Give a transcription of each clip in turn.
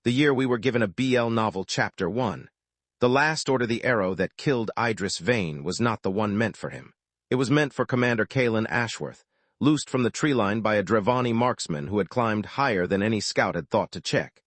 the year we were given a BL novel Chapter 1. The last order, the arrow that killed Idris Vane, was not the one meant for him. It was meant for Commander Kalen Ashworth, loosed from the tree line by a Drevani marksman who had climbed higher than any scout had thought to check.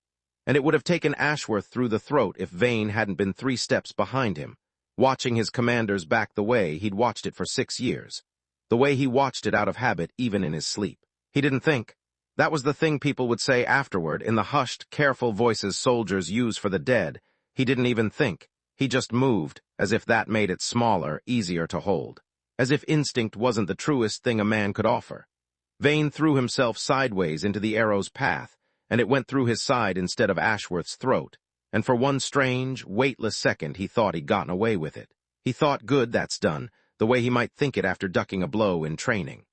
And it would have taken Ashworth through the throat if Vane hadn't been 3 steps behind him, watching his commanders back the way he'd watched it for 6 years. The way he watched it out of habit, even in his sleep. He didn't think. That was the thing people would say afterward in the hushed, careful voices soldiers use for the dead. He didn't even think. He just moved, as if that made it smaller, easier to hold. As if instinct wasn't the truest thing a man could offer. Vane threw himself sideways into the arrow's path, and it went through his side instead of Ashworth's throat, and for one strange, weightless second he thought he'd gotten away with it. He thought, good, that's done, the way he might think it after ducking a blow in training.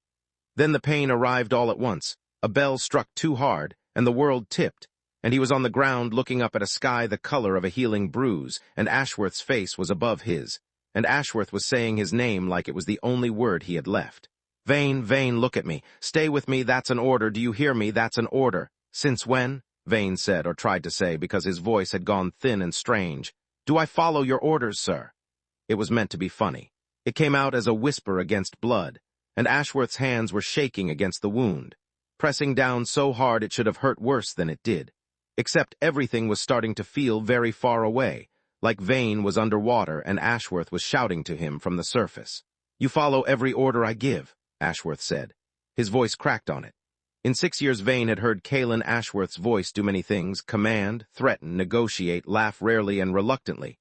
Then the pain arrived all at once. A bell struck too hard, and the world tipped, and he was on the ground looking up at a sky the color of a healing bruise, and Ashworth's face was above his, and Ashworth was saying his name like it was the only word he had left. Vane, Vane, look at me. Stay with me, that's an order. Do you hear me? That's an order. Since when? Vane said, or tried to say, because his voice had gone thin and strange. Do I follow your orders, sir? It was meant to be funny. It came out as a whisper against blood, and Ashworth's hands were shaking against the wound, pressing down so hard it should have hurt worse than it did. Except everything was starting to feel very far away, like Vane was underwater and Ashworth was shouting to him from the surface. You follow every order I give, Ashworth said. His voice cracked on it. In 6 years Vane had heard Kalen Ashworth's voice do many things: command, threaten, negotiate, laugh rarely and reluctantly.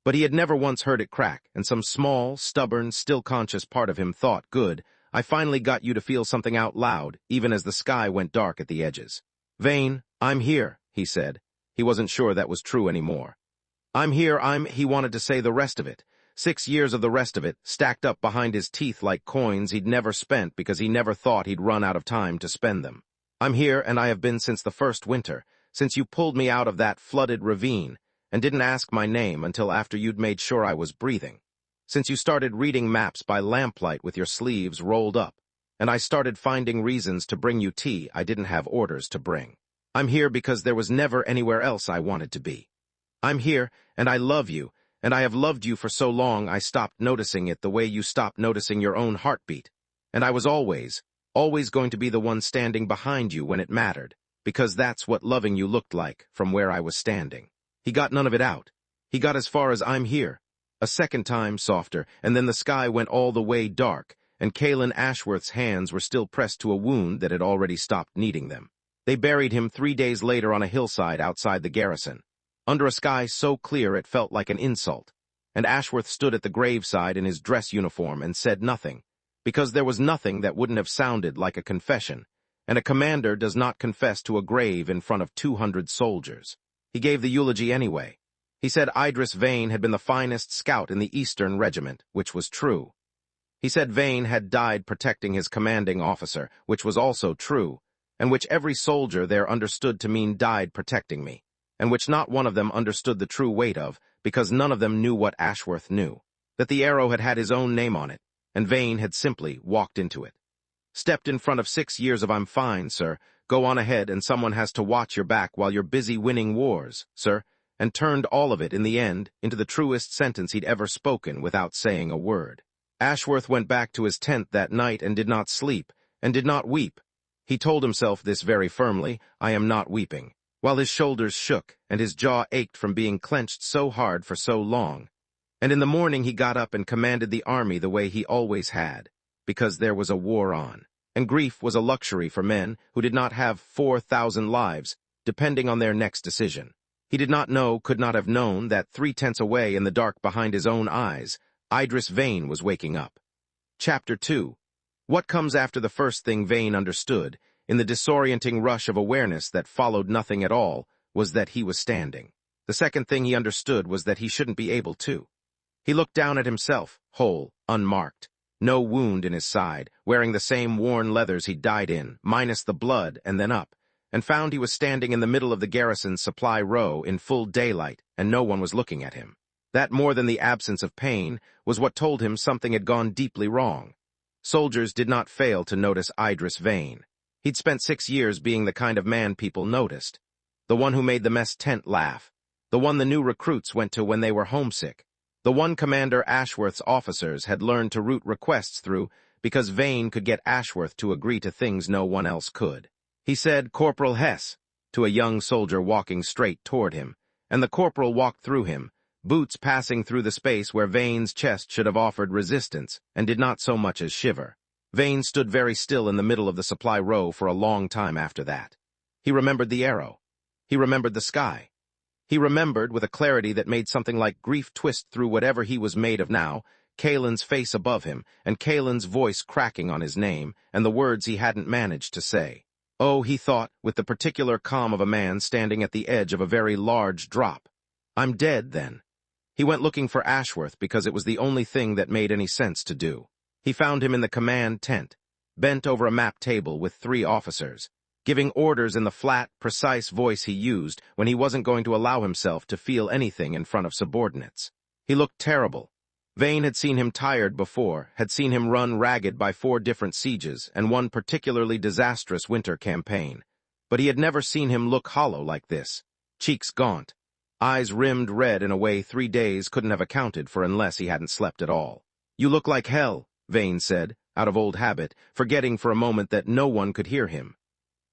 But he had never once heard it crack, and some small, stubborn, still conscious part of him thought, good, I finally got you to feel something out loud, even as the sky went dark at the edges. Vane, I'm here, he said. He wasn't sure that was true anymore. I'm here, he wanted to say the rest of it. 6 years of the rest of it, stacked up behind his teeth like coins he'd never spent because he never thought he'd run out of time to spend them. I'm here, and I have been since the first winter, since you pulled me out of that flooded ravine, and didn't ask my name until after you'd made sure I was breathing. Since you started reading maps by lamplight with your sleeves rolled up, and I started finding reasons to bring you tea I didn't have orders to bring. I'm here because there was never anywhere else I wanted to be. I'm here, and I love you, and I have loved you for so long I stopped noticing it the way you stopped noticing your own heartbeat. And I was always going to be the one standing behind you when it mattered, because that's what loving you looked like from where I was standing. He got none of it out. He got as far as I'm here. A second time, softer, and then the sky went all the way dark, and Kalen Ashworth's hands were still pressed to a wound that had already stopped needing them. They buried him 3 days later on a hillside outside the garrison, under a sky so clear it felt like an insult, and Ashworth stood at the graveside in his dress uniform and said nothing, because there was nothing that wouldn't have sounded like a confession, and a commander does not confess to a grave in front of 200 soldiers. He gave the eulogy anyway. He said Idris Vane had been the finest scout in the Eastern Regiment, which was true. He said Vane had died protecting his commanding officer, which was also true, and which every soldier there understood to mean died protecting me, and which not one of them understood the true weight of, because none of them knew what Ashworth knew, that the arrow had had his own name on it, and Vane had simply walked into it. Stepped in front of 6 years of I'm fine, sir, go on ahead and someone has to watch your back while you're busy winning wars, sir, and turned all of it, in the end, into the truest sentence he'd ever spoken without saying a word. Ashworth went back to his tent that night and did not sleep, and did not weep. He told himself this very firmly, I am not weeping, while his shoulders shook and his jaw ached from being clenched so hard for so long. And in the morning he got up and commanded the army the way he always had, because there was a war on, and grief was a luxury for men who did not have 4,000 lives, depending on their next decision. He did not know, could not have known, that 3 tents away in the dark behind his own eyes, Idris Vane was waking up. Chapter 2. What comes after the first thing Vane understood, in the disorienting rush of awareness that followed nothing at all, was that he was standing. The second thing he understood was that he shouldn't be able to. He looked down at himself, whole, unmarked, no wound in his side, wearing the same worn leathers he'd died in, minus the blood, and then up, and found he was standing in the middle of the garrison's supply row in full daylight, and no one was looking at him. That, more than the absence of pain, was what told him something had gone deeply wrong. Soldiers did not fail to notice Idris Vane. He'd spent 6 years being the kind of man people noticed. The one who made the mess tent laugh. The one the new recruits went to when they were homesick. The one Commander Ashworth's officers had learned to route requests through because Vane could get Ashworth to agree to things no one else could. He said, "Corporal Hess," to a young soldier walking straight toward him, and the corporal walked through him, boots passing through the space where Vane's chest should have offered resistance and did not so much as shiver. Vane stood very still in the middle of the supply row for a long time after that. He remembered the arrow. He remembered the sky. He remembered, with a clarity that made something like grief twist through whatever he was made of now, Kalen's face above him, and Kalen's voice cracking on his name, and the words he hadn't managed to say. Oh, he thought, with the particular calm of a man standing at the edge of a very large drop. I'm dead, then. He went looking for Ashworth because it was the only thing that made any sense to do. He found him in the command tent, bent over a map table with 3 officers, giving orders in the flat, precise voice he used when he wasn't going to allow himself to feel anything in front of subordinates. He looked terrible. Vane had seen him tired before, had seen him run ragged by 4 different sieges and one particularly disastrous winter campaign. But he had never seen him look hollow like this, cheeks gaunt, eyes rimmed red in a way 3 days couldn't have accounted for unless he hadn't slept at all. "You look like hell," Vane said, out of old habit, forgetting for a moment that no one could hear him.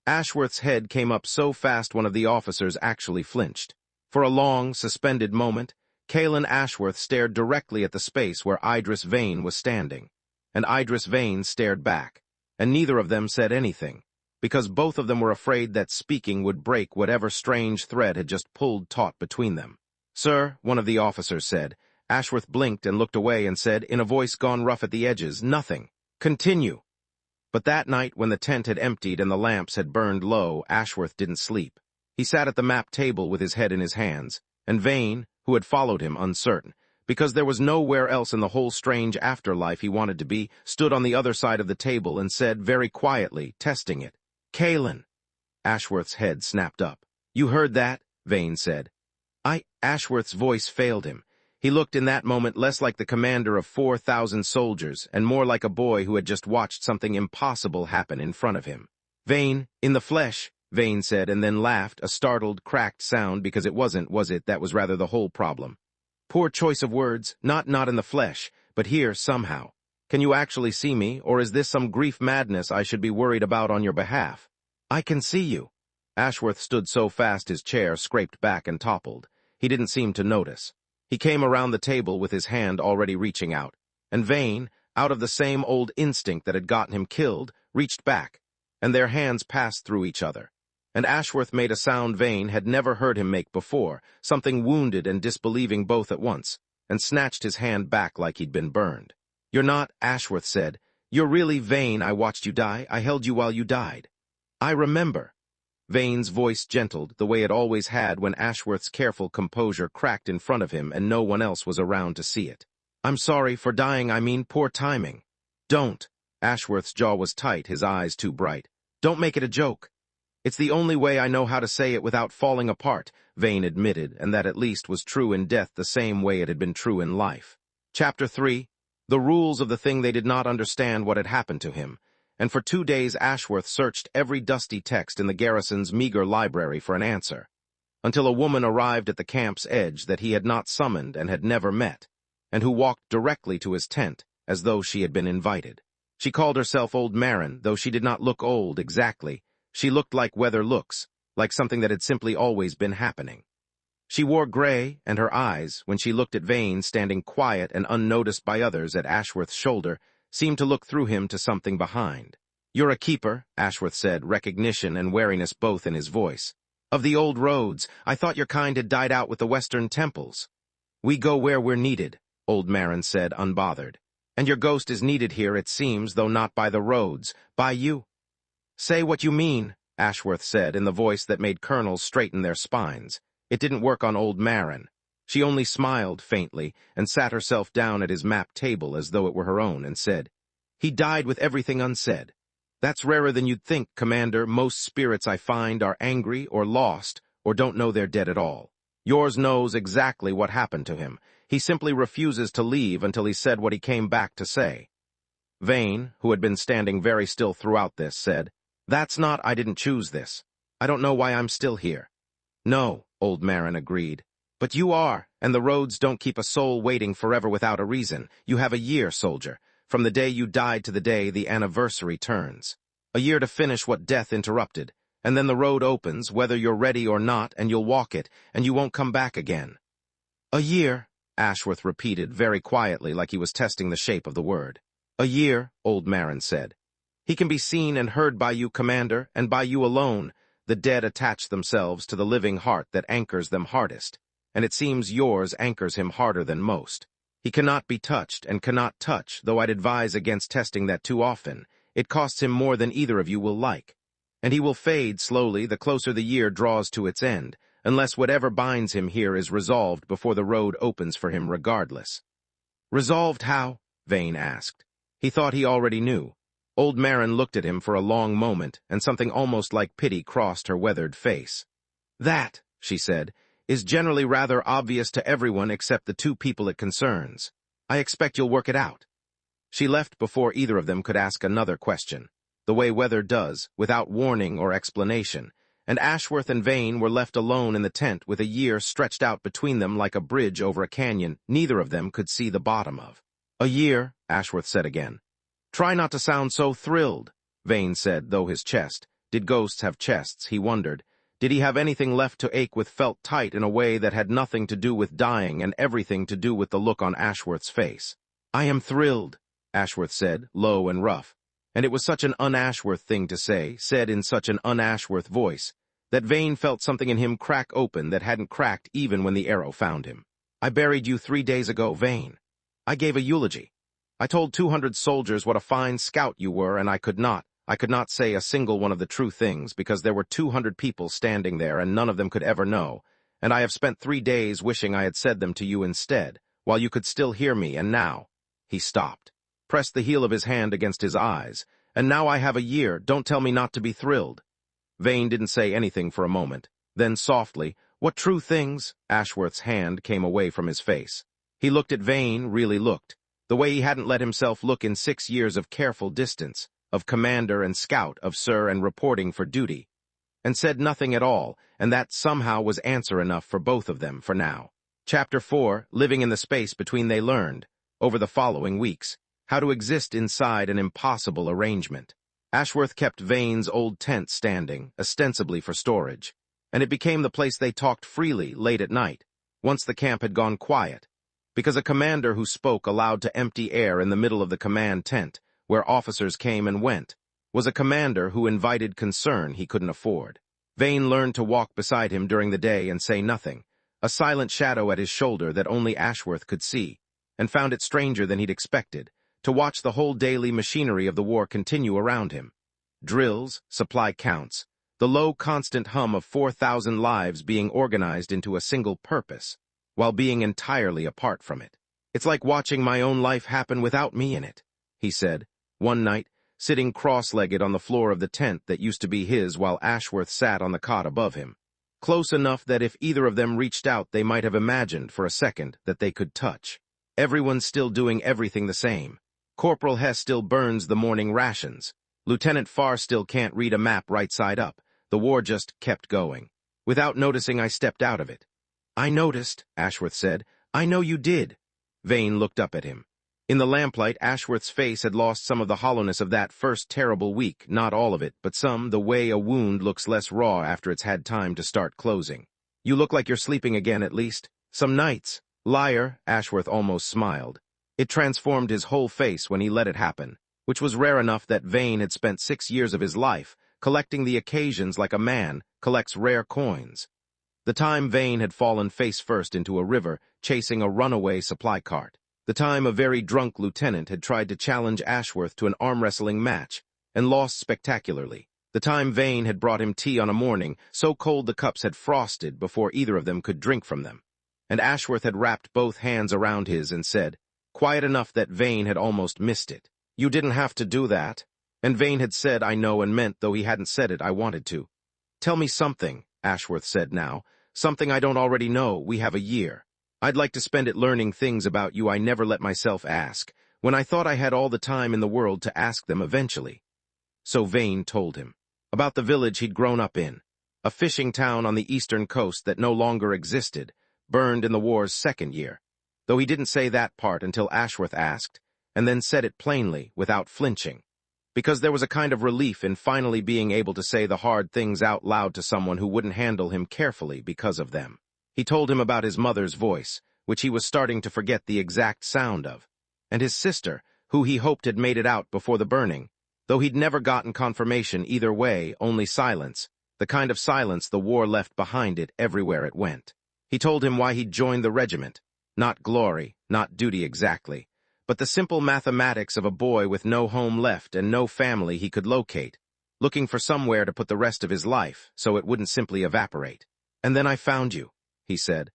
Ashworth's head came up so fast one of the officers actually flinched. For a long, suspended moment, Kalen Ashworth stared directly at the space where Idris Vane was standing, and Idris Vane stared back, and neither of them said anything, because both of them were afraid that speaking would break whatever strange thread had just pulled taut between them. "Sir," one of the officers said. Ashworth blinked and looked away and said, in a voice gone rough at the edges, "Nothing. Continue." But that night, when the tent had emptied and the lamps had burned low, Ashworth didn't sleep. He sat at the map table with his head in his hands, and Vane, who had followed him uncertain, because there was nowhere else in the whole strange afterlife he wanted to be, stood on the other side of the table and said very quietly, testing it, "Kalen." Ashworth's head snapped up. "You heard that?" Vane said. Ashworth's voice failed him. He looked in that moment less like the commander of 4,000 soldiers and more like a boy who had just watched something impossible happen in front of him. "Vane, in the flesh," Vane said, and then laughed, a startled, cracked sound because it wasn't, was it? That was rather the whole problem. Poor choice of words, not in the flesh, but here somehow. Can you actually see me, or is this some grief madness I should be worried about on your behalf? "I can see you." Ashworth stood so fast his chair scraped back and toppled. He didn't seem to notice. He came around the table with his hand already reaching out, and Vane, out of the same old instinct that had gotten him killed, reached back, and their hands passed through each other. And Ashworth made a sound Vane had never heard him make before, something wounded and disbelieving both at once, and snatched his hand back like he'd been burned. "You're not," Ashworth said. "You're really Vane. I watched you die. I held you while you died." "I remember." Vane's voice gentled, the way it always had when Ashworth's careful composure cracked in front of him and no one else was around to see it. "I'm sorry for dying, I mean poor timing." "Don't." Ashworth's jaw was tight, his eyes too bright. "Don't make it a joke." "It's the only way I know how to say it without falling apart," Vane admitted, and that at least was true in death the same way it had been true in life. Chapter 3. The rules of the thing they did not understand what had happened to him. And for 2 days Ashworth searched every dusty text in the garrison's meager library for an answer, until a woman arrived at the camp's edge that he had not summoned and had never met, and who walked directly to his tent, as though she had been invited. She called herself Old Marin, though she did not look old exactly. She looked like weather looks, like something that had simply always been happening. She wore gray, and her eyes, when she looked at Vane standing quiet and unnoticed by others at Ashworth's shoulder, seemed to look through him to something behind. "You're a keeper," Ashworth said, recognition and wariness both in his voice. "Of the old roads. I thought your kind had died out with the western temples." "We go where we're needed," Old Marin said, unbothered. "And your ghost is needed here, it seems, though not by the roads, by you." "Say what you mean," Ashworth said in the voice that made colonels straighten their spines. It didn't work on Old Marin. She only smiled faintly and sat herself down at his map table as though it were her own and said, "He died with everything unsaid. That's rarer than you'd think, Commander. Most spirits I find are angry or lost or don't know they're dead at all. Yours knows exactly what happened to him. He simply refuses to leave until he said what he came back to say." Vane, who had been standing very still throughout this, said, "That's not, I didn't choose this. I don't know why I'm still here." No, old Marin agreed. But you are, and the roads don't keep a soul waiting forever without a reason. You have a year, soldier, from the day you died to the day the anniversary turns. A year to finish what death interrupted, and then the road opens, whether you're ready or not, and you'll walk it, and you won't come back again. A year, Ashworth repeated very quietly like he was testing the shape of the word. A year, old Marin said. He can be seen and heard by you, Commander, and by you alone. The dead attach themselves to the living heart that anchors them hardest, and it seems yours anchors him harder than most. He cannot be touched and cannot touch, though I'd advise against testing that too often. It costs him more than either of you will like. And he will fade slowly the closer the year draws to its end, unless whatever binds him here is resolved before the road opens for him regardless. Resolved how? Vane asked. He thought he already knew. Old Marin looked at him for a long moment, and something almost like pity crossed her weathered face. That, she said, is generally rather obvious to everyone except the two people it concerns. I expect you'll work it out. She left before either of them could ask another question, the way weather does, without warning or explanation, and Ashworth and Vane were left alone in the tent with a year stretched out between them like a bridge over a canyon neither of them could see the bottom of. A year, Ashworth said again. Try not to sound so thrilled, Vane said, though his chest. Did ghosts have chests, he wondered. Did he have anything left to ache with felt tight in a way that had nothing to do with dying and everything to do with the look on Ashworth's face? I am thrilled, Ashworth said, low and rough. And it was such an un-Ashworth thing to say, said in such an un-Ashworth voice, that Vane felt something in him crack open that hadn't cracked even when the arrow found him. I buried you 3 days ago, Vane. I gave a eulogy. I told 200 soldiers what a fine scout you were, and I could not say a single one of the true things because there were 200 people standing there and none of them could ever know, and I have spent 3 days wishing I had said them to you instead, while you could still hear me, and now. He stopped, pressed the heel of his hand against his eyes, and now I have a year, don't tell me not to be thrilled. Vane didn't say anything for a moment. Then softly, what true things? Ashworth's hand came away from his face. He looked at Vane, really looked, the way he hadn't let himself look in 6 years of careful distance, of commander and scout, of sir and reporting for duty, and said nothing at all, and that somehow was answer enough for both of them for now. Chapter 4, Living in the Space Between. They learned, over the following weeks, how to exist inside an impossible arrangement. Ashworth kept Vane's old tent standing, ostensibly for storage, and it became the place they talked freely late at night, once the camp had gone quiet, because a commander who spoke allowed to empty air in the middle of the command tent, where officers came and went, was a commander who invited concern he couldn't afford. Vane learned to walk beside him during the day and say nothing, a silent shadow at his shoulder that only Ashworth could see, and found it stranger than he'd expected, to watch the whole daily machinery of the war continue around him. Drills, supply counts, the low constant hum of 4,000 lives being organized into a single purpose, while being entirely apart from it. It's like watching my own life happen without me in it, he said, one night, sitting cross-legged on the floor of the tent that used to be his while Ashworth sat on the cot above him, close enough that if either of them reached out they might have imagined for a second that they could touch. Everyone's still doing everything the same. Corporal Hess still burns the morning rations. Lieutenant Farr still can't read a map right side up. The war just kept going. Without noticing, I stepped out of it. I noticed, Ashworth said. I know you did. Vane looked up at him. In the lamplight, Ashworth's face had lost some of the hollowness of that first terrible week, not all of it, but some, the way a wound looks less raw after it's had time to start closing. You look like you're sleeping again, at least. Some nights. Liar, Ashworth almost smiled. It transformed his whole face when he let it happen, which was rare enough that Vane had spent 6 years of his life collecting the occasions like a man collects rare coins. The time Vane had fallen face first into a river, chasing a runaway supply cart. The time a very drunk lieutenant had tried to challenge Ashworth to an arm-wrestling match, and lost spectacularly. The time Vane had brought him tea on a morning, so cold the cups had frosted before either of them could drink from them. And Ashworth had wrapped both hands around his and said, quiet enough that Vane had almost missed it, "You didn't have to do that." And Vane had said, "I know," and meant, though he hadn't said it, "I wanted to." "Tell me something," Ashworth said now. "Something I don't already know. We have a year. I'd like to spend it learning things about you I never let myself ask, when I thought I had all the time in the world to ask them eventually." So Vane told him. About the village he'd grown up in. a fishing town on the eastern coast that no longer existed, burned in the war's second year. Though he didn't say that part until Ashworth asked, and then said it plainly, without flinching. Because there was a kind of relief in finally being able to say the hard things out loud to someone who wouldn't handle him carefully because of them. He told him about his mother's voice, which he was starting to forget the exact sound of, and his sister, who he hoped had made it out before the burning, though he'd never gotten confirmation either way, only silence, the kind of silence the war left behind it everywhere it went. He told him why he'd joined the regiment, not glory, not duty exactly, but the simple mathematics of a boy with no home left and no family he could locate, looking for somewhere to put the rest of his life so it wouldn't simply evaporate. "And then I found you," he said.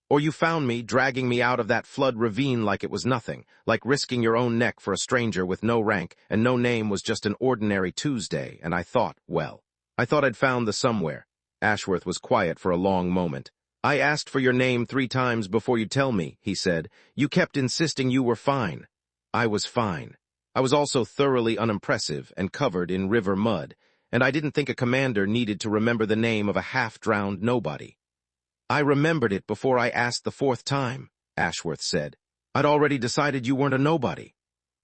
"Or you found me, dragging me out of that flood ravine like it was nothing, like risking your own neck for a stranger with no rank and no name was just an ordinary Tuesday, and I thought, well, I thought I'd found the somewhere." Ashworth was quiet for a long moment. "I asked for your name 3 times before you tell me," he said. "You kept insisting you were fine." "I was fine. I was also thoroughly unimpressive and covered in river mud, and I didn't think a commander needed to remember the name of a half-drowned nobody." "I remembered it before I asked the 4th time," Ashworth said. "I'd already decided you weren't a nobody."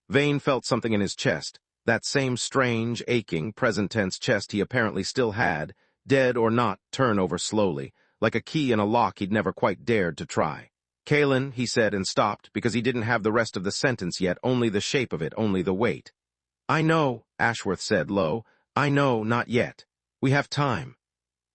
Vane felt something in his chest, that same strange, aching, present-tense chest he apparently still had, dead or not, turn over slowly, like a key in a lock he'd never quite dared to try. "Kalen," he said, and stopped, because he didn't have the rest of the sentence yet, only the shape of it, only the weight. "I know," Ashworth said low. "I know, not yet. We have time."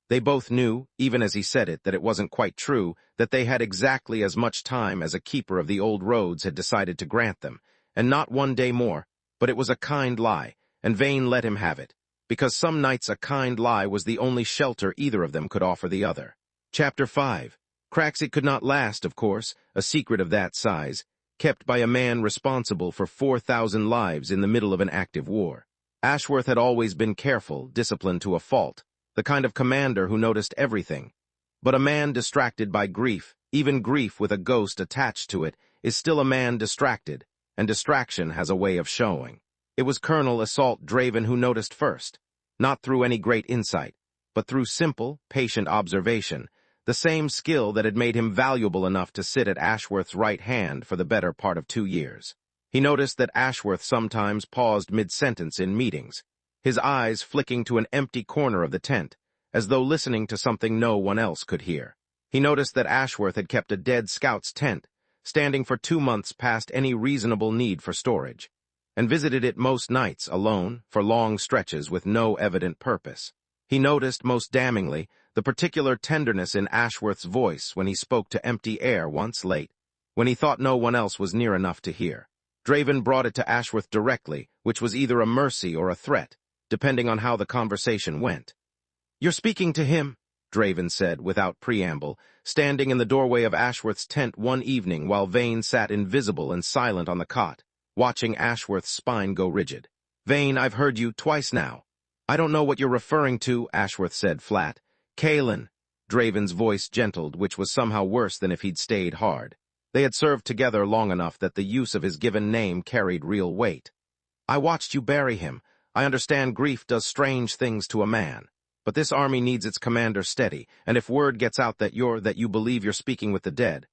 They both knew, even as he said it, that it wasn't quite true, that they had exactly as much time as a keeper of the old roads had decided to grant them, and not one day more, but it was a kind lie, and Vane let him have it, because some nights a kind lie was the only shelter either of them could offer the other. Chapter 5. Cracks it could not last, of course, a secret of that size, kept by a man responsible for 4,000 lives in the middle of an active war. Ashworth had always been careful, disciplined to a fault, the kind of commander who noticed everything. But a man distracted by grief, even grief with a ghost attached to it, is still a man distracted, and distraction has a way of showing. It was Colonel Assault Draven who noticed first, not through any great insight, but through simple, patient observation, the same skill that had made him valuable enough to sit at Ashworth's right hand for the better part of 2 years. He noticed that Ashworth sometimes paused mid-sentence in meetings, his eyes flicking to an empty corner of the tent, as though listening to something no one else could hear. He noticed that Ashworth had kept a dead scout's tent, standing for 2 months past any reasonable need for storage, and visited it most nights alone, for long stretches with no evident purpose. He noticed, most damningly, the particular tenderness in Ashworth's voice when he spoke to empty air once late, when he thought no one else was near enough to hear. Draven brought it to Ashworth directly, which was either a mercy or a threat, depending on how the conversation went. "You're speaking to him," Draven said, without preamble, standing in the doorway of Ashworth's tent one evening while Vane sat invisible and silent on the cot, watching Ashworth's spine go rigid. "Vane, I've heard you twice now." "I don't know what you're referring to," Ashworth said flat. "Kalen." Draven's voice gentled, which was somehow worse than if he'd stayed hard. They had served together long enough that the use of his given name carried real weight. "I watched you bury him. I understand grief does strange things to a man. But this army needs its commander steady, and if word gets out that you believe you're speaking with the dead—"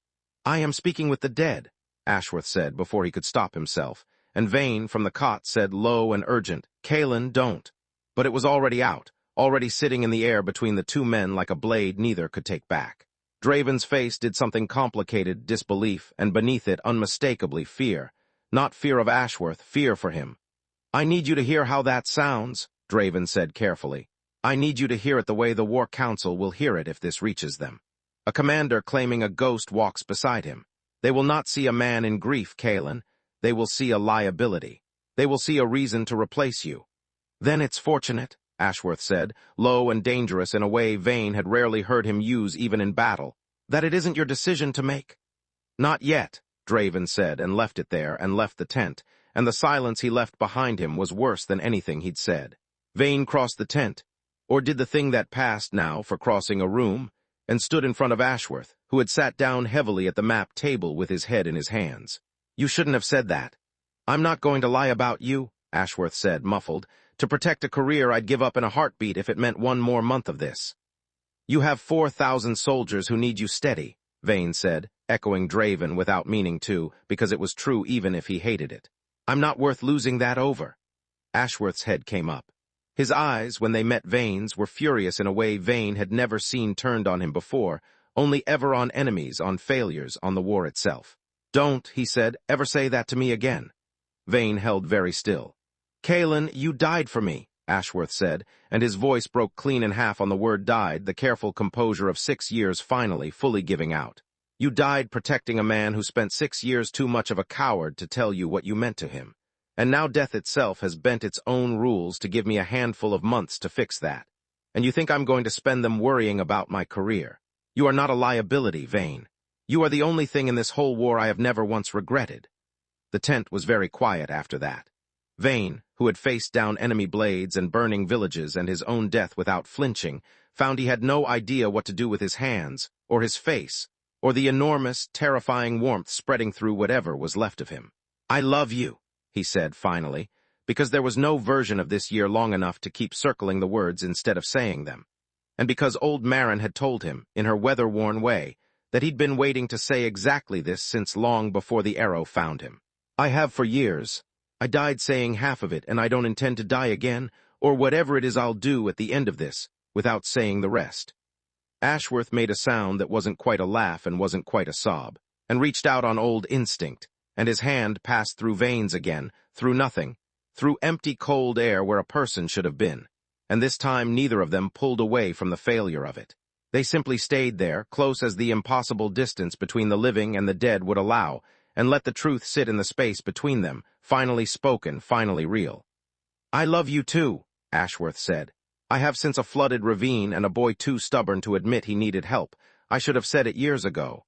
"I am speaking with the dead," Ashworth said before he could stop himself, and Vane, from the cot, said low and urgent, "Kalen, don't." But it was already out, already sitting in the air between the 2 men like a blade neither could take back. Draven's face did something complicated, disbelief, and beneath it, unmistakably, fear. Not fear of Ashworth, fear for him. "I need you to hear how that sounds," Draven said carefully. "I need you to hear it the way the War Council will hear it if this reaches them. A commander claiming a ghost walks beside him. They will not see a man in grief, Kalen. They will see a liability. They will see a reason to replace you." "Then it's fortunate," Ashworth said, low and dangerous in a way Vane had rarely heard him use even in battle, "that it isn't your decision to make." "Not yet," Draven said, and left it there, and left the tent, and the silence he left behind him was worse than anything he'd said. Vane crossed the tent, or did the thing that passed now for crossing a room, and stood in front of Ashworth, who had sat down heavily at the map table with his head in his hands. "You shouldn't have said that." "I'm not going to lie about you," Ashworth said, muffled. "To protect a career I'd give up in a heartbeat if it meant 1 more month of this." You have 4,000 soldiers who need you steady, Vane said, echoing Draven without meaning to, because it was true even if he hated it. I'm not worth losing that over. Ashworth's head came up. His eyes, when they met Vane's, were furious in a way Vane had never seen turned on him before, only ever on enemies, on failures, on the war itself. Don't, he said, ever say that to me again. Vane held very still. Kaelin, you died for me, Ashworth said, and his voice broke clean in half on the word died, the careful composure of 6 years finally fully giving out. You died protecting a man who spent 6 years too much of a coward to tell you what you meant to him. And now death itself has bent its own rules to give me a handful of months to fix that. And you think I'm going to spend them worrying about my career. You are not a liability, Vane. You are the only thing in this whole war I have never once regretted. The tent was very quiet after that. Vane, who had faced down enemy blades and burning villages and his own death without flinching, found he had no idea what to do with his hands, or his face, or the enormous, terrifying warmth spreading through whatever was left of him. I love you, he said finally, because there was no version of this year long enough to keep circling the words instead of saying them, and because old Marin had told him, in her weather-worn way, that he'd been waiting to say exactly this since long before the arrow found him. I have for years. I died saying half of it, and I don't intend to die again, or whatever it is I'll do at the end of this, without saying the rest. Ashworth made a sound that wasn't quite a laugh and wasn't quite a sob, and reached out on old instinct, and his hand passed through Vane's again, through nothing, through empty cold air where a person should have been, and this time neither of them pulled away from the failure of it. They simply stayed there, close as the impossible distance between the living and the dead would allow, and let the truth sit in the space between them, finally spoken, finally real. I love you too, Ashworth said. I have since a flooded ravine and a boy too stubborn to admit he needed help. I should have said it years ago.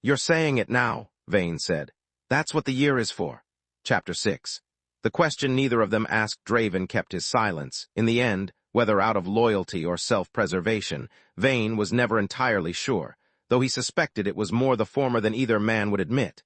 You're saying it now, Vane said. That's what the year is for. Chapter 6. The question neither of them asked Draven kept his silence. In the end, whether out of loyalty or self-preservation, Vane was never entirely sure, though he suspected it was more the former than either man would admit.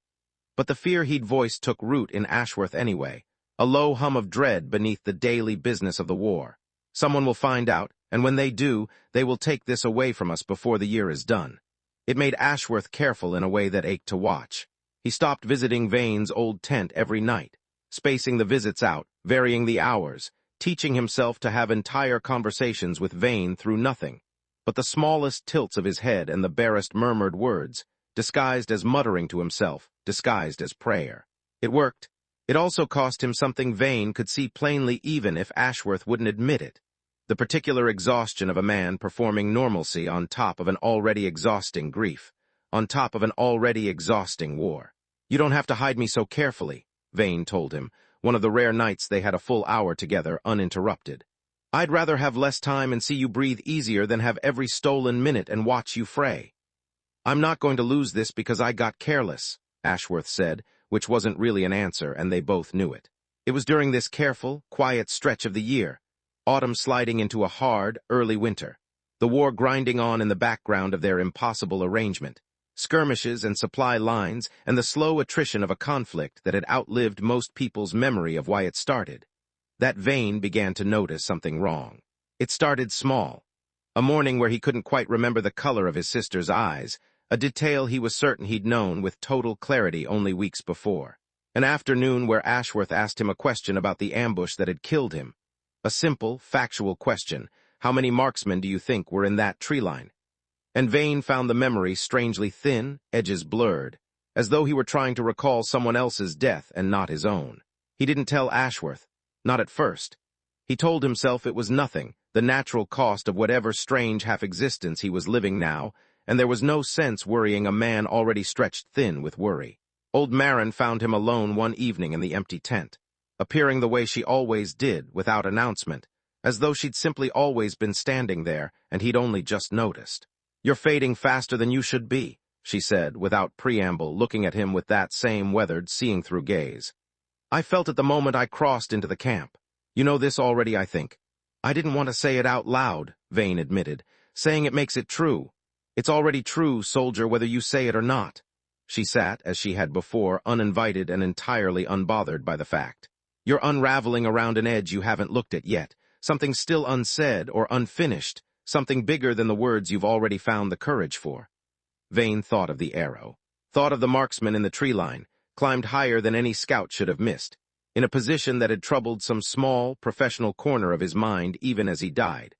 But the fear he'd voiced took root in Ashworth anyway, a low hum of dread beneath the daily business of the war. Someone will find out, and when they do, they will take this away from us before the year is done. It made Ashworth careful in a way that ached to watch. He stopped visiting Vane's old tent every night, spacing the visits out, varying the hours, teaching himself to have entire conversations with Vane through nothing, but the smallest tilts of his head and the barest murmured words, disguised as muttering to himself, disguised as prayer. It worked. It also cost him something Vane could see plainly even if Ashworth wouldn't admit it. The particular exhaustion of a man performing normalcy on top of an already exhausting grief, on top of an already exhausting war. You don't have to hide me so carefully, Vane told him, one of the rare nights they had a full hour together uninterrupted. I'd rather have less time and see you breathe easier than have every stolen minute and watch you fray. I'm not going to lose this because I got careless, Ashworth said, which wasn't really an answer, and they both knew it. It was during this careful, quiet stretch of the year, autumn sliding into a hard, early winter, the war grinding on in the background of their impossible arrangement, skirmishes and supply lines, and the slow attrition of a conflict that had outlived most people's memory of why it started, that Vane began to notice something wrong. It started small. A morning where he couldn't quite remember the color of his sister's eyes, a detail he was certain he'd known with total clarity only weeks before. An afternoon where Ashworth asked him a question about the ambush that had killed him. A simple, factual question. How many marksmen do you think were in that tree line? And Vane found the memory strangely thin, edges blurred, as though he were trying to recall someone else's death and not his own. He didn't tell Ashworth, not at first. He told himself it was nothing, the natural cost of whatever strange half-existence he was living now, and there was no sense worrying a man already stretched thin with worry. Old Marin found him alone one evening in the empty tent, appearing the way she always did, without announcement, as though she'd simply always been standing there and he'd only just noticed. You're fading faster than you should be, she said, without preamble, looking at him with that same weathered, seeing-through gaze. I felt it the moment I crossed into the camp. You know this already, I think. I didn't want to say it out loud, Vane admitted. Saying it makes it true. It's already true, soldier, whether you say it or not. She sat, as she had before, uninvited and entirely unbothered by the fact. You're unraveling around an edge you haven't looked at yet, something still unsaid or unfinished, something bigger than the words you've already found the courage for. Vane thought of the arrow, thought of the marksman in the tree line, climbed higher than any scout should have missed, in a position that had troubled some small, professional corner of his mind even as he died.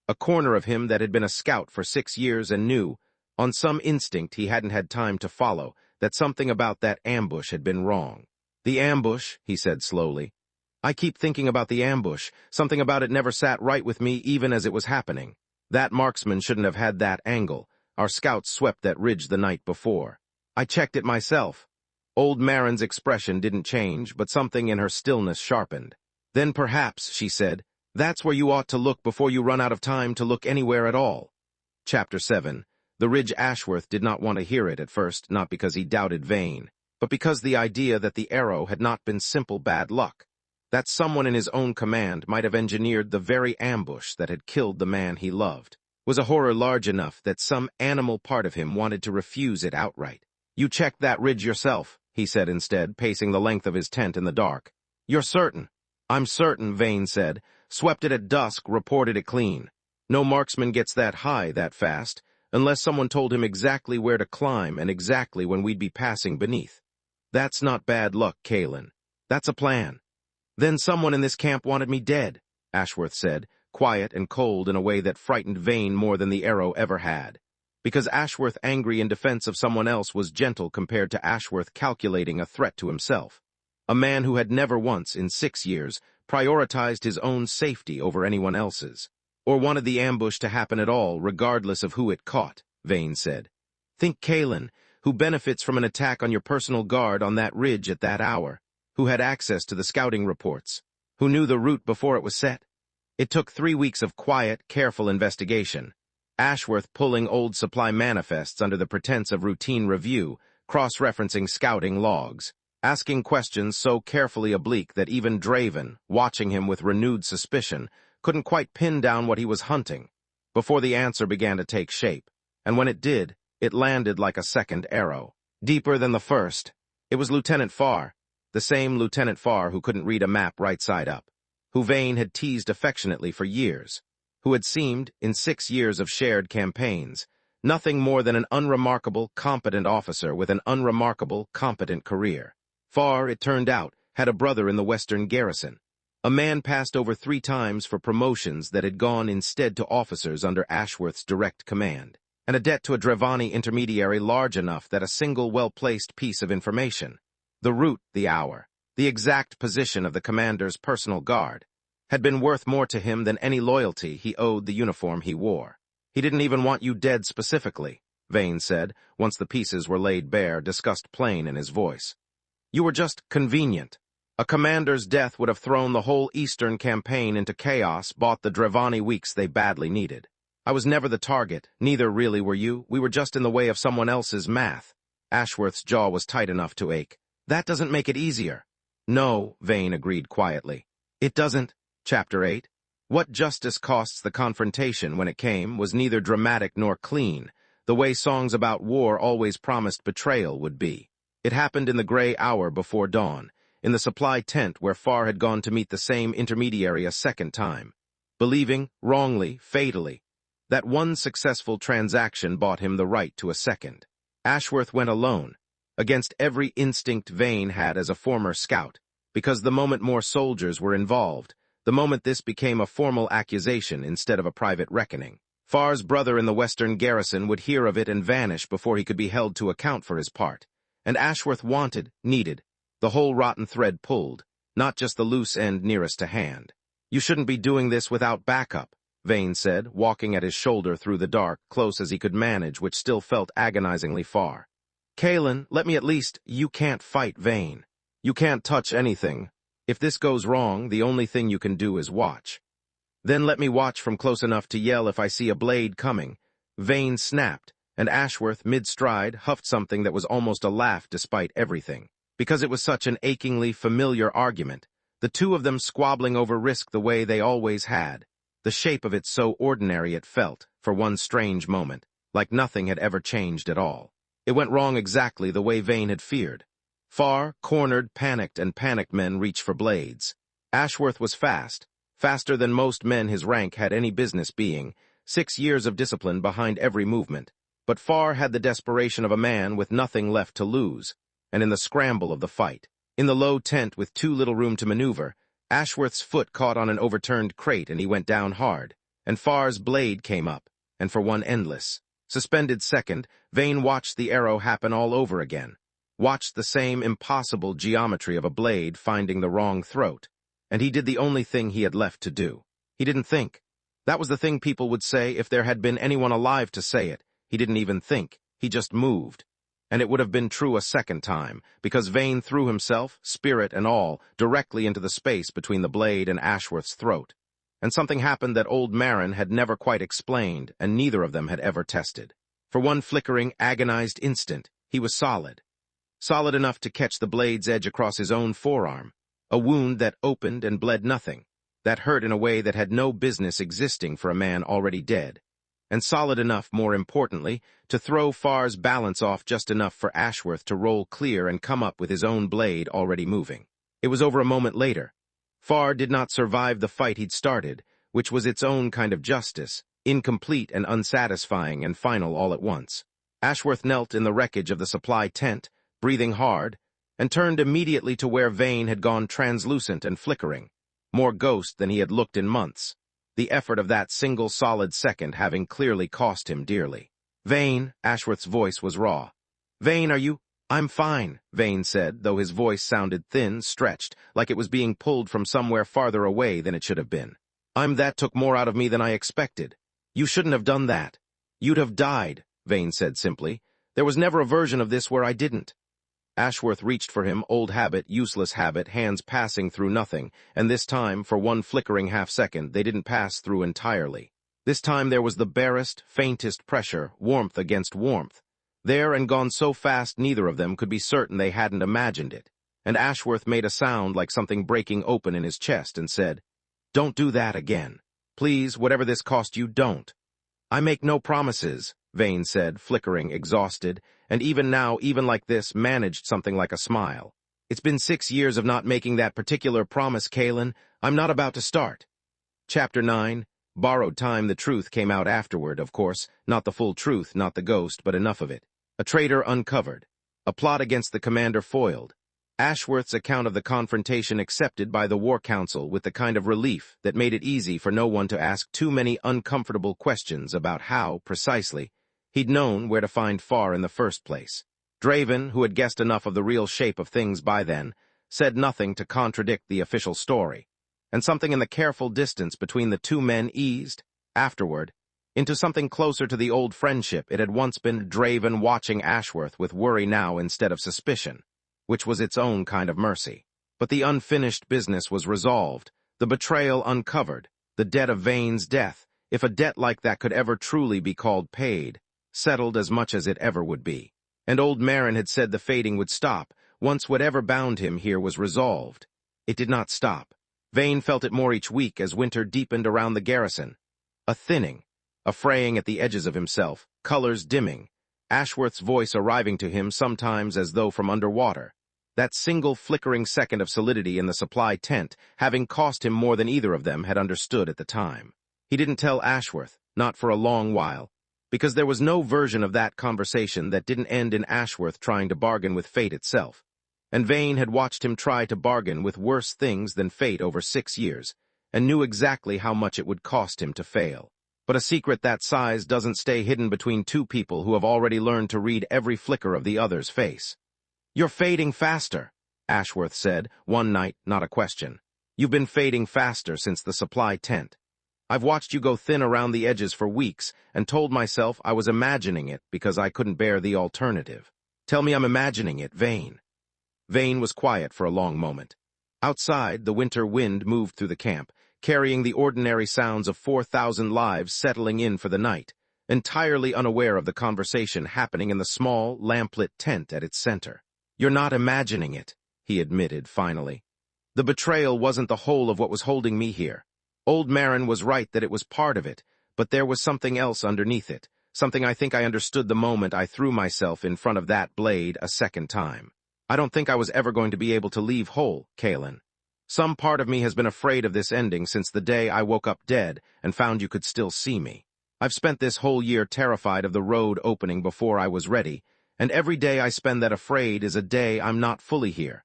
A corner of him that had been a scout for 6 years and knew, on some instinct he hadn't had time to follow, that something about that ambush had been wrong. The ambush, he said slowly. I keep thinking about the ambush. Something about it never sat right with me even as it was happening. That marksman shouldn't have had that angle. Our scouts swept that ridge the night before. I checked it myself. Old Marin's expression didn't change, but something in her stillness sharpened. Then perhaps, she said, that's where you ought to look before you run out of time to look anywhere at all. Chapter 7. The Ridge Ashworth did not want to hear it at first, not because he doubted Vane, but because the idea that the arrow had not been simple bad luck. That someone in his own command might have engineered the very ambush that had killed the man he loved was a horror large enough that some animal part of him wanted to refuse it outright. You checked that ridge yourself, he said instead, pacing the length of his tent in the dark. You're certain? I'm certain, Vane said. Swept it at dusk, reported it clean. No marksman gets that high that fast, unless someone told him exactly where to climb and exactly when we'd be passing beneath. That's not bad luck, Kalen. That's a plan. Then someone in this camp wanted me dead, Ashworth said, quiet and cold in a way that frightened Vane more than the arrow ever had. Because Ashworth angry in defense of someone else was gentle compared to Ashworth calculating a threat to himself. A man who had never once, in 6 years, prioritized his own safety over anyone else's, or wanted the ambush to happen at all, regardless of who it caught, Vane said. Think Kalen, who benefits from an attack on your personal guard on that ridge at that hour, who had access to the scouting reports, who knew the route before it was set. It took 3 weeks of quiet, careful investigation. Ashworth pulling old supply manifests under the pretense of routine review, cross-referencing scouting logs, asking questions so carefully oblique that even Draven, watching him with renewed suspicion, couldn't quite pin down what he was hunting, before the answer began to take shape, and when it did, it landed like a second arrow, deeper than the first. It was Lieutenant Farr, the same Lieutenant Farr who couldn't read a map right side up, who Vane had teased affectionately for years, who had seemed, in 6 years of shared campaigns, nothing more than an unremarkable, competent officer with an unremarkable, competent career. Farr, it turned out, had a brother in the Western Garrison, a man passed over 3 times for promotions that had gone instead to officers under Ashworth's direct command, and a debt to a Drevani intermediary large enough that a single well-placed piece of information, the route, the hour, the exact position of the commander's personal guard, had been worth more to him than any loyalty he owed the uniform he wore. He didn't even want you dead specifically, Vane said, once the pieces were laid bare, disgust plain in his voice. You were just convenient. A commander's death would have thrown the whole Eastern campaign into chaos, bought the Drevani weeks they badly needed. I was never the target, neither really were you. We were just in the way of someone else's math. Ashworth's jaw was tight enough to ache. That doesn't make it easier. No, Vane agreed quietly. It doesn't. Chapter 8. What justice costs the confrontation when it came was neither dramatic nor clean, the way songs about war always promised betrayal would be. It happened in the gray hour before dawn, in the supply tent where Farr had gone to meet the same intermediary a second time, believing, wrongly, fatally, that one successful transaction bought him the right to a second. Ashworth went alone, against every instinct Vane had as a former scout, because the moment more soldiers were involved, the moment this became a formal accusation instead of a private reckoning, Farr's brother in the Western Garrison would hear of it and vanish before he could be held to account for his part. And Ashworth wanted, needed, the whole rotten thread pulled, not just the loose end nearest to hand. You shouldn't be doing this without backup, Vane said, walking at his shoulder through the dark, close as he could manage, which still felt agonizingly far. Kalen, let me at least. You can't fight, Vane. You can't touch anything. If this goes wrong, the only thing you can do is watch. Then let me watch from close enough to yell if I see a blade coming. Vane snapped, and Ashworth, mid-stride, huffed something that was almost a laugh despite everything. Because it was such an achingly familiar argument, the two of them squabbling over risk the way they always had, the shape of it so ordinary it felt, for one strange moment, like nothing had ever changed at all. It went wrong exactly the way Vane had feared. Farr, cornered, panicked, and panicked men reached for blades. Ashworth was fast, faster than most men his rank had any business being, 6 years of discipline behind every movement, but Far had the desperation of a man with nothing left to lose, and in the scramble of the fight, in the low tent with too little room to maneuver, Ashworth's foot caught on an overturned crate and he went down hard, and Far's blade came up, and for one endless, suspended second, Vane watched the arrow happen all over again, watched the same impossible geometry of a blade finding the wrong throat, and he did the only thing he had left to do. He didn't think. That was the thing people would say if there had been anyone alive to say it. He didn't even think. He just moved. And it would have been true a second time, because Vane threw himself, spirit and all, directly into the space between the blade and Ashworth's throat. And something happened that old Marin had never quite explained, and neither of them had ever tested. For one flickering, agonized instant, he was solid. Solid enough to catch the blade's edge across his own forearm, a wound that opened and bled nothing, that hurt in a way that had no business existing for a man already dead, and solid enough, more importantly, to throw Far's balance off just enough for Ashworth to roll clear and come up with his own blade already moving. It was over a moment later. Far did not survive the fight he'd started, which was its own kind of justice, incomplete and unsatisfying and final all at once. Ashworth knelt in the wreckage of the supply tent, breathing hard, and turned immediately to where Vane had gone translucent and flickering, more ghost than he had looked in months, the effort of that single solid second having clearly cost him dearly. "Vane," Ashworth's voice was raw. "Vane, are you—" "I'm fine," Vane said, though his voice sounded thin, stretched, like it was being pulled from somewhere farther away than it should have been. "That took more out of me than I expected. You shouldn't have done that. You'd have died," Vane said simply. "There was never a version of this where I didn't." Ashworth reached for him, old habit, useless habit, hands passing through nothing, and this time, for one flickering half-second, they didn't pass through entirely. This time there was the barest, faintest pressure, warmth against warmth. There and gone so fast neither of them could be certain they hadn't imagined it, and Ashworth made a sound like something breaking open in his chest and said, "Don't do that again. Please, whatever this cost you, don't." "I make no promises," Vane said, flickering, exhausted, and even now, even like this, managed something like a smile. "It's been 6 years of not making that particular promise, Kalen. I'm not about to start." Chapter 9. Borrowed time. The truth came out afterward, of course, not the full truth, not the ghost, but enough of it. A traitor uncovered. A plot against the commander foiled. Ashworth's account of the confrontation accepted by the War Council with the kind of relief that made it easy for no one to ask too many uncomfortable questions about how, precisely, he'd known where to find Far in the first place. Draven, who had guessed enough of the real shape of things by then, said nothing to contradict the official story, and something in the careful distance between the two men eased, afterward, into something closer to the old friendship it had once been. Draven watching Ashworth with worry now instead of suspicion, which was its own kind of mercy. But the unfinished business was resolved, the betrayal uncovered, the debt of Vane's death, if a debt like that could ever truly be called paid, settled as much as it ever would be. And old Marin had said the fading would stop, once whatever bound him here was resolved. It did not stop. Vane felt it more each week as winter deepened around the garrison. A thinning, a fraying at the edges of himself, colors dimming, Ashworth's voice arriving to him sometimes as though from underwater. That single flickering second of solidity in the supply tent, having cost him more than either of them had understood at the time. He didn't tell Ashworth, not for a long while, because there was no version of that conversation that didn't end in Ashworth trying to bargain with fate itself. And Vane had watched him try to bargain with worse things than fate over 6 years, and knew exactly how much it would cost him to fail. But a secret that size doesn't stay hidden between two people who have already learned to read every flicker of the other's face. "You're fading faster," Ashworth said, one night, not a question. "You've been fading faster since the supply tent. I've watched you go thin around the edges for weeks and told myself I was imagining it because I couldn't bear the alternative. Tell me I'm imagining it, Vane." Vane was quiet for a long moment. Outside, the winter wind moved through the camp, carrying the ordinary sounds of 4,000 lives settling in for the night, entirely unaware of the conversation happening in the small, lamplit tent at its center. "You're not imagining it," he admitted finally. "The betrayal wasn't the whole of what was holding me here. Old Marin was right that it was part of it, but there was something else underneath it, something I think I understood the moment I threw myself in front of that blade a second time. I don't think I was ever going to be able to leave whole, Kalen. Some part of me has been afraid of this ending since the day I woke up dead and found you could still see me. I've spent this whole year terrified of the road opening before I was ready, and every day I spend that afraid is a day I'm not fully here.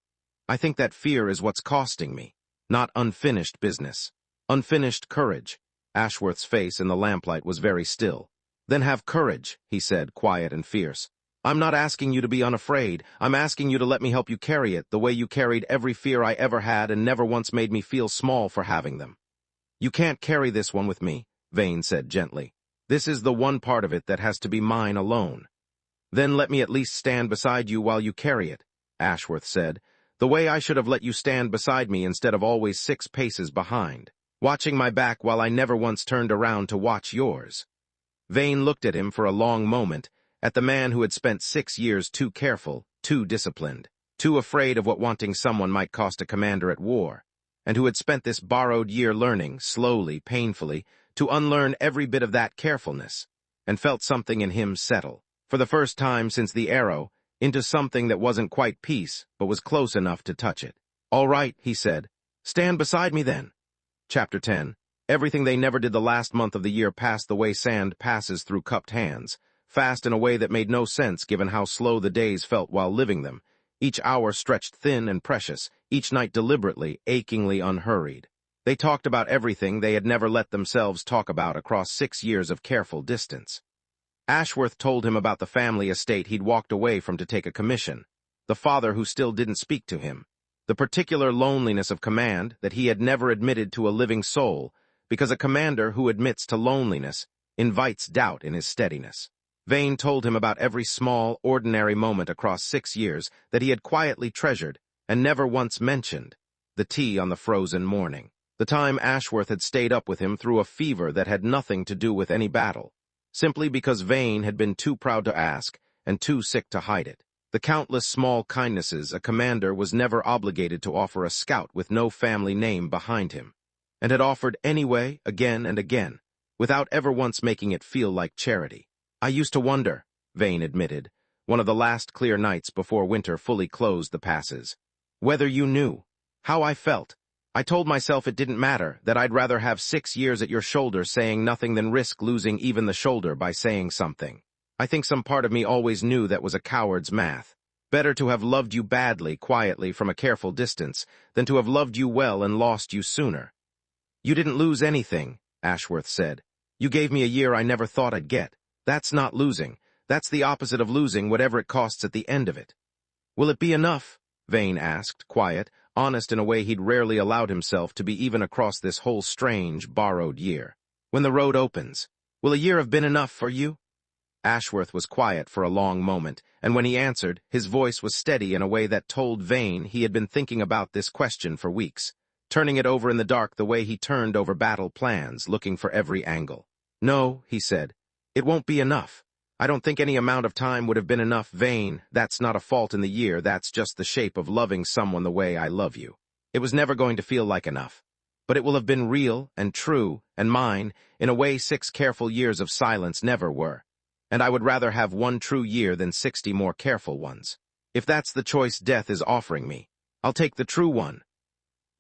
I think that fear is what's costing me, not unfinished business. Unfinished courage. Ashworth's face in the lamplight was very still. Then have courage, he said, quiet and fierce. I'm not asking you to be unafraid. I'm asking you to let me help you carry it the way you carried every fear I ever had and never once made me feel small for having them. You can't carry this one with me, Vane said gently. This is the one part of it that has to be mine alone. Then let me at least stand beside you while you carry it, Ashworth said, the way I should have let you stand beside me instead of always 6 paces behind, watching my back while I never once turned around to watch yours. Vane looked at him for a long moment, at the man who had spent 6 years too careful, too disciplined, too afraid of what wanting someone might cost a commander at war, and who had spent this borrowed year learning, slowly, painfully, to unlearn every bit of that carefulness, and felt something in him settle, for the first time since the arrow, into something that wasn't quite peace, but was close enough to touch it. All right, he said. Stand beside me then. Chapter 10. Everything they never did the last month of the year passed the way sand passes through cupped hands, fast in a way that made no sense given how slow the days felt while living them, each hour stretched thin and precious, each night deliberately, achingly unhurried. They talked about everything they had never let themselves talk about across 6 years of careful distance. Ashworth told him about the family estate he'd walked away from to take a commission, the father who still didn't speak to him, the particular loneliness of command that he had never admitted to a living soul, because a commander who admits to loneliness invites doubt in his steadiness. Vane told him about every small, ordinary moment across 6 years that he had quietly treasured and never once mentioned, the tea on the frozen morning, the time Ashworth had stayed up with him through a fever that had nothing to do with any battle, simply because Vane had been too proud to ask and too sick to hide it. The countless small kindnesses a commander was never obligated to offer a scout with no family name behind him, and had offered anyway, again and again, without ever once making it feel like charity. I used to wonder, Vane admitted, one of the last clear nights before winter fully closed the passes, whether you knew, how I felt. I told myself it didn't matter, that I'd rather have 6 years at your shoulder saying nothing than risk losing even the shoulder by saying something. I think some part of me always knew that was a coward's math. Better to have loved you badly, quietly, from a careful distance, than to have loved you well and lost you sooner. You didn't lose anything, Ashworth said. You gave me a year I never thought I'd get. That's not losing. That's the opposite of losing, whatever it costs at the end of it. Will it be enough? Vane asked, quiet, honest in a way he'd rarely allowed himself to be even across this whole strange, borrowed year. When the road opens, will a year have been enough for you? Ashworth was quiet for a long moment, and when he answered, his voice was steady in a way that told Vane he had been thinking about this question for weeks, turning it over in the dark the way he turned over battle plans, looking for every angle. No, he said, it won't be enough. I don't think any amount of time would have been enough, Vane. That's not a fault in the year, that's just the shape of loving someone the way I love you. It was never going to feel like enough. But it will have been real and true and mine in a way 6 careful years of silence never were. And I would rather have 1 true year than 60 more careful ones. If that's the choice death is offering me, I'll take the true one.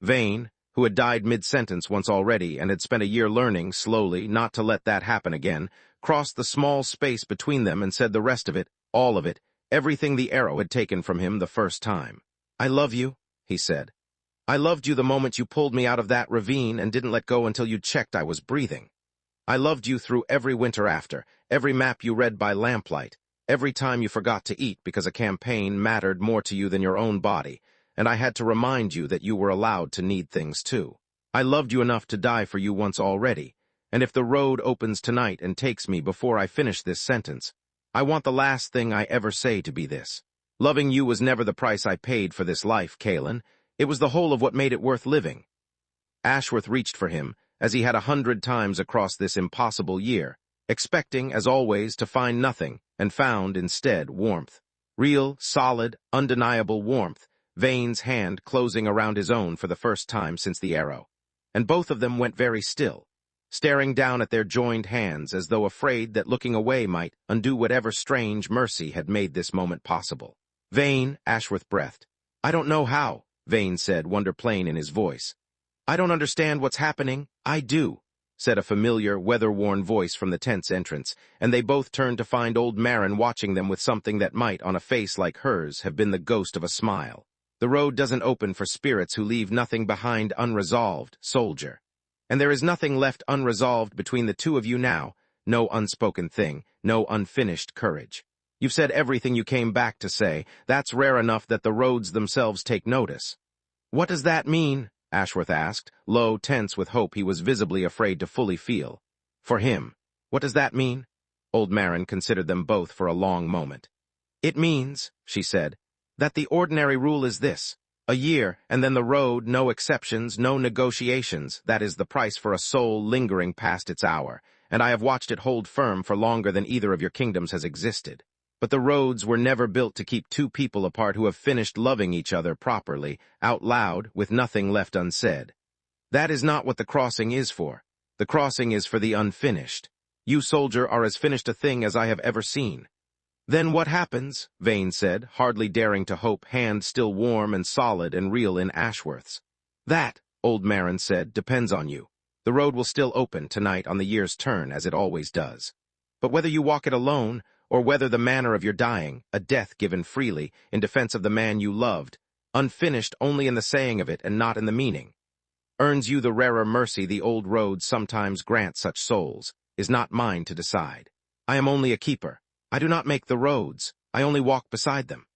Vane, who had died mid-sentence once already and had spent a year learning, slowly, not to let that happen again, crossed the small space between them and said the rest of it, all of it, everything the arrow had taken from him the first time. I love you, he said. I loved you the moment you pulled me out of that ravine and didn't let go until you checked I was breathing. I loved you through every winter after, every map you read by lamplight, every time you forgot to eat because a campaign mattered more to you than your own body, and I had to remind you that you were allowed to need things too. I loved you enough to die for you once already, and if the road opens tonight and takes me before I finish this sentence, I want the last thing I ever say to be this. Loving you was never the price I paid for this life, Kaelin. It was the whole of what made it worth living. Ashworth reached for him, as he had 100 times across this impossible year, expecting, as always, to find nothing, and found, instead, warmth. Real, solid, undeniable warmth, Vane's hand closing around his own for the first time since the arrow. And both of them went very still, staring down at their joined hands as though afraid that looking away might undo whatever strange mercy had made this moment possible. Vane, Ashworth breathed. I don't know how, Vane said, wonder plain in his voice. I don't understand what's happening. I do. said a familiar, weather-worn voice from the tent's entrance, and they both turned to find old Marin watching them with something that might, on a face like hers, have been the ghost of a smile. The road doesn't open for spirits who leave nothing behind unresolved, soldier. And there is nothing left unresolved between the two of you now, no unspoken thing, no unfinished courage. You've said everything you came back to say. That's rare enough that the roads themselves take notice. What does that mean? Ashworth asked, low, tense with hope he was visibly afraid to fully feel. For him. What does that mean? Old Marin considered them both for a long moment. It means, she said, that the ordinary rule is this. A year, and then the road, no exceptions, no negotiations. That is the price for a soul lingering past its hour, and I have watched it hold firm for longer than either of your kingdoms has existed. But the roads were never built to keep two people apart who have finished loving each other properly, out loud, with nothing left unsaid. That is not what the crossing is for. The crossing is for the unfinished. You, soldier, are as finished a thing as I have ever seen. Then what happens? Vane said, hardly daring to hope, hand still warm and solid and real in Ashworth's. That, old Marin said, depends on you. The road will still open tonight on the year's turn, as it always does. But whether you walk it alone, or whether the manner of your dying, a death given freely, in defense of the man you loved, unfinished only in the saying of it and not in the meaning, earns you the rarer mercy the old roads sometimes grant such souls, is not mine to decide. I am only a keeper. I do not make the roads. I only walk beside them.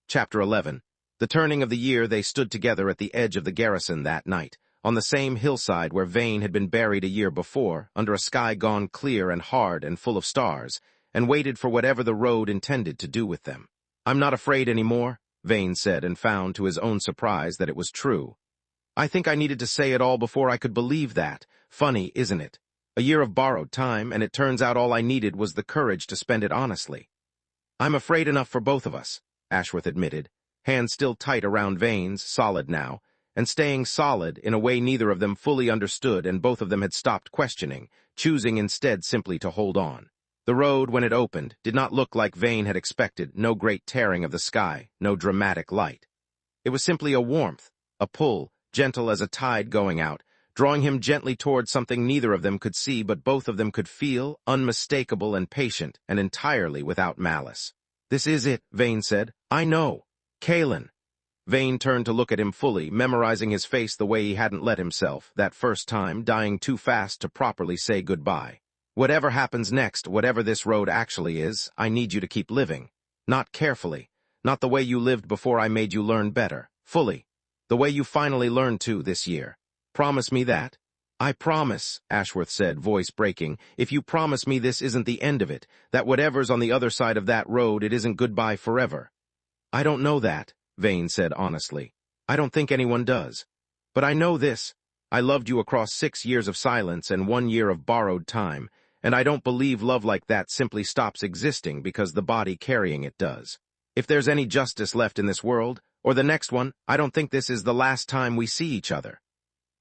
Chapter 11. The turning of the year they stood together at the edge of the garrison that night, on the same hillside where Vane had been buried a year before, under a sky gone clear and hard and full of stars, and waited for whatever the road intended to do with them. I'm not afraid any more, Vane said, and found to his own surprise that it was true. I think I needed to say it all before I could believe that. Funny, isn't it? A year of borrowed time, and it turns out all I needed was the courage to spend it honestly. I'm afraid enough for both of us, Ashworth admitted, hands still tight around Vane's, solid now, and staying solid in a way neither of them fully understood, and both of them had stopped questioning, choosing instead simply to hold on. The road, when it opened, did not look like Vane had expected, no great tearing of the sky, no dramatic light. It was simply a warmth, a pull, gentle as a tide going out, drawing him gently toward something neither of them could see but both of them could feel, unmistakable and patient, and entirely without malice. This is it, Vane said. I know. Kalen. Vane turned to look at him fully, memorizing his face the way he hadn't let himself, that first time, dying too fast to properly say goodbye. Whatever happens next, whatever this road actually is, I need you to keep living. Not carefully. Not the way you lived before I made you learn better. Fully. The way you finally learned to this year. Promise me that? I promise, Ashworth said, voice breaking, if you promise me this isn't the end of it, that whatever's on the other side of that road, it isn't goodbye forever. I don't know that, Vane said honestly. I don't think anyone does. But I know this. I loved you across 6 years of silence and 1 year of borrowed time, and I don't believe love like that simply stops existing because the body carrying it does. If there's any justice left in this world, or the next one, I don't think this is the last time we see each other.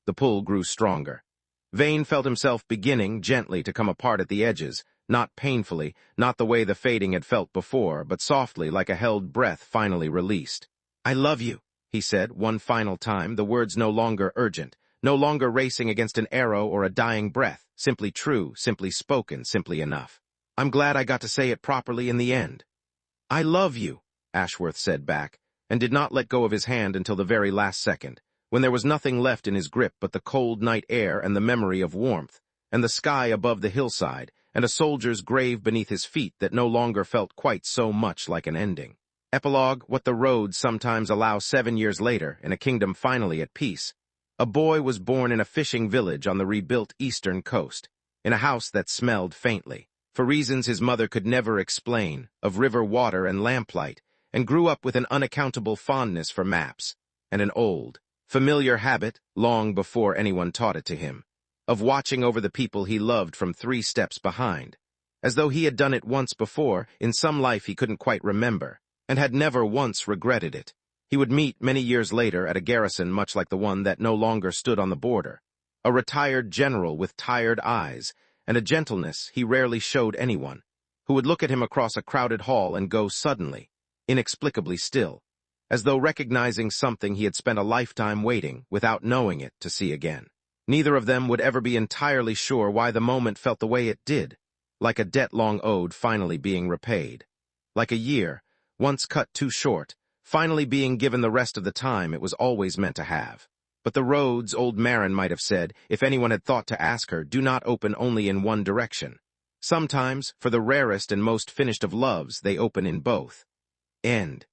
The pull grew stronger. Vane felt himself beginning gently to come apart at the edges, not painfully, not the way the fading had felt before, but softly like a held breath finally released. I love you, he said, one final time, the words no longer urgent, no longer racing against an arrow or a dying breath, simply true, simply spoken, simply enough. I'm glad I got to say it properly in the end. I love you, Ashworth said back, and did not let go of his hand until the very last second, when there was nothing left in his grip but the cold night air and the memory of warmth, and the sky above the hillside, and a soldier's grave beneath his feet that no longer felt quite so much like an ending. Epilogue, what the roads sometimes allow 7 years later, in a kingdom finally at peace. A boy was born in a fishing village on the rebuilt eastern coast, in a house that smelled faintly, for reasons his mother could never explain, of river water and lamplight, and grew up with an unaccountable fondness for maps, and an old, familiar habit, long before anyone taught it to him, of watching over the people he loved from 3 steps behind, as though he had done it once before, in some life he couldn't quite remember, and had never once regretted it. He would meet many years later at a garrison much like the one that no longer stood on the border, a retired general with tired eyes, and a gentleness he rarely showed anyone, who would look at him across a crowded hall and go suddenly, inexplicably still, as though recognizing something he had spent a lifetime waiting, without knowing it, to see again. Neither of them would ever be entirely sure why the moment felt the way it did, like a debt long owed finally being repaid. Like a year, once cut too short, finally being given the rest of the time it was always meant to have. But the roads, old Marin might have said, if anyone had thought to ask her, do not open only in one direction. Sometimes, for the rarest and most finished of loves, they open in both. End.